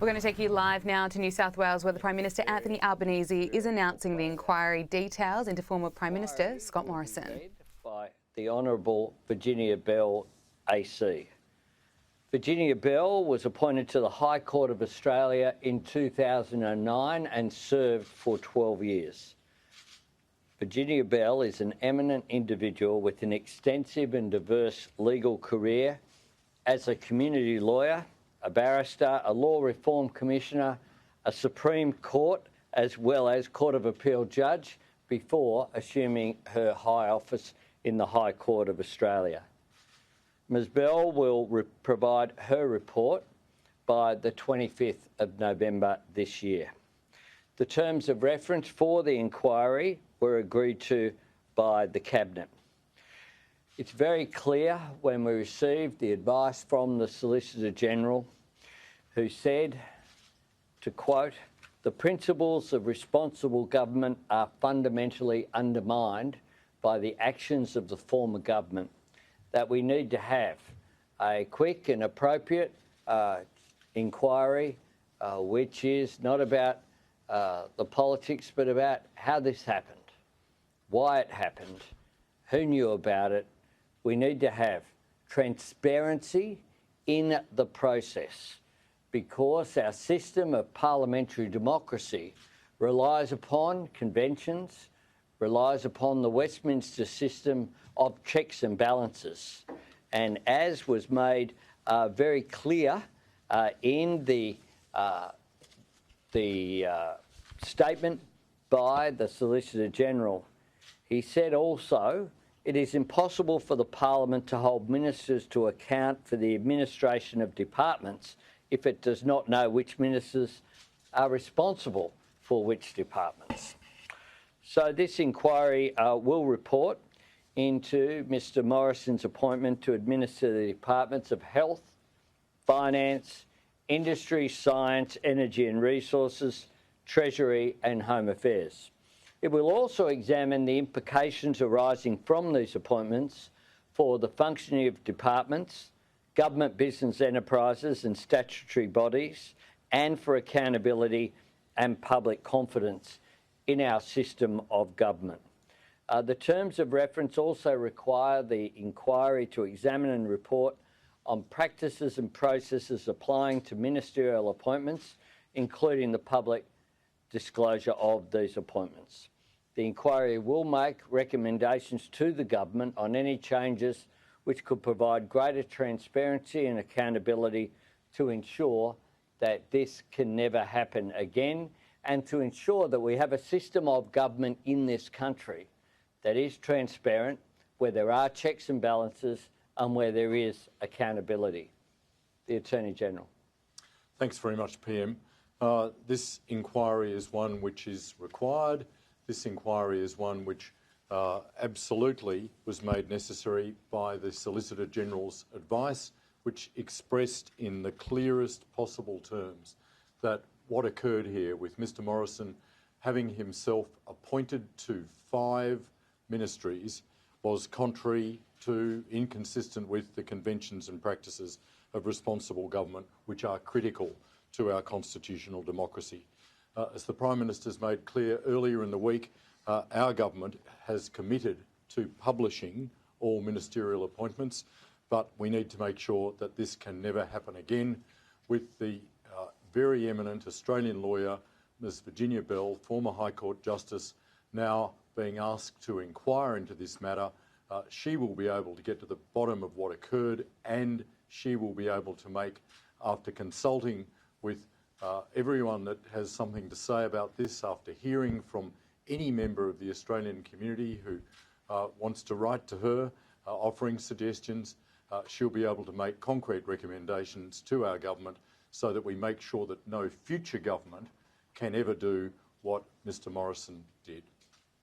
We're going to take you live now to New South Wales, where the Prime Minister Anthony Albanese is announcing the inquiry details into former Prime Minister Scott Morrison. By the Honourable Virginia Bell AC. Virginia Bell was appointed to the High Court of Australia in 2009 and served for 12 years. Virginia Bell is an eminent individual with an extensive and diverse legal career as a community lawyer, a barrister, a law reform commissioner, a Supreme Court, as well as Court of Appeal judge before assuming her high office in the High Court of Australia. Ms Bell will provide her report by the 25th of November this year. The terms of reference for the inquiry were agreed to by the Cabinet. It's very clear when we received the advice from the Solicitor General, who said, to quote, "The principles of responsible government are fundamentally undermined by the actions of the former government, that we need to have a quick and appropriate inquiry, which is not about the politics, but about how this happened, why it happened, who knew about it. We need to have transparency in the process, because our system of parliamentary democracy relies upon conventions, relies upon the Westminster system of checks and balances. And as was made very clear in the statement by the Solicitor General, he said also, "It is impossible for the Parliament to hold ministers to account for the administration of departments if it does not know which ministers are responsible for which departments." So this inquiry will report into Mr Morrison's appointment to administer the departments of Health, Finance, Industry, Science, Energy and Resources, Treasury and Home Affairs. It will also examine the implications arising from these appointments for the functioning of departments, government business enterprises and statutory bodies, and for accountability and public confidence in our system of government. The terms of reference also require the inquiry to examine and report on practices and processes applying to ministerial appointments, including the public disclosure of these appointments. The inquiry will make recommendations to the government on any changes which could provide greater transparency and accountability to ensure that this can never happen again, and to ensure that we have a system of government in this country that is transparent, where there are checks and balances and where there is accountability. The Attorney-General. Thanks very much, PM. This inquiry is one which is required. This inquiry is one which absolutely was made necessary by the Solicitor General's advice, which expressed in the clearest possible terms that what occurred here with Mr Morrison having himself appointed to 5 ministries was contrary to, inconsistent with the conventions and practices of responsible government, which are critical to our constitutional democracy. As the Prime Minister's made clear earlier in the week, our government has committed to publishing all ministerial appointments, but we need to make sure that this can never happen again, with the very eminent Australian lawyer, Ms Virginia Bell, former High Court Justice, now being asked to inquire into this matter. She will be able to get to the bottom of what occurred, and she will be able to make, after consulting with everyone that has something to say about this, after hearing from any member of the Australian community who wants to write to her, offering suggestions, she'll be able to make concrete recommendations to our government so that we make sure that no future government can ever do what Mr Morrison did.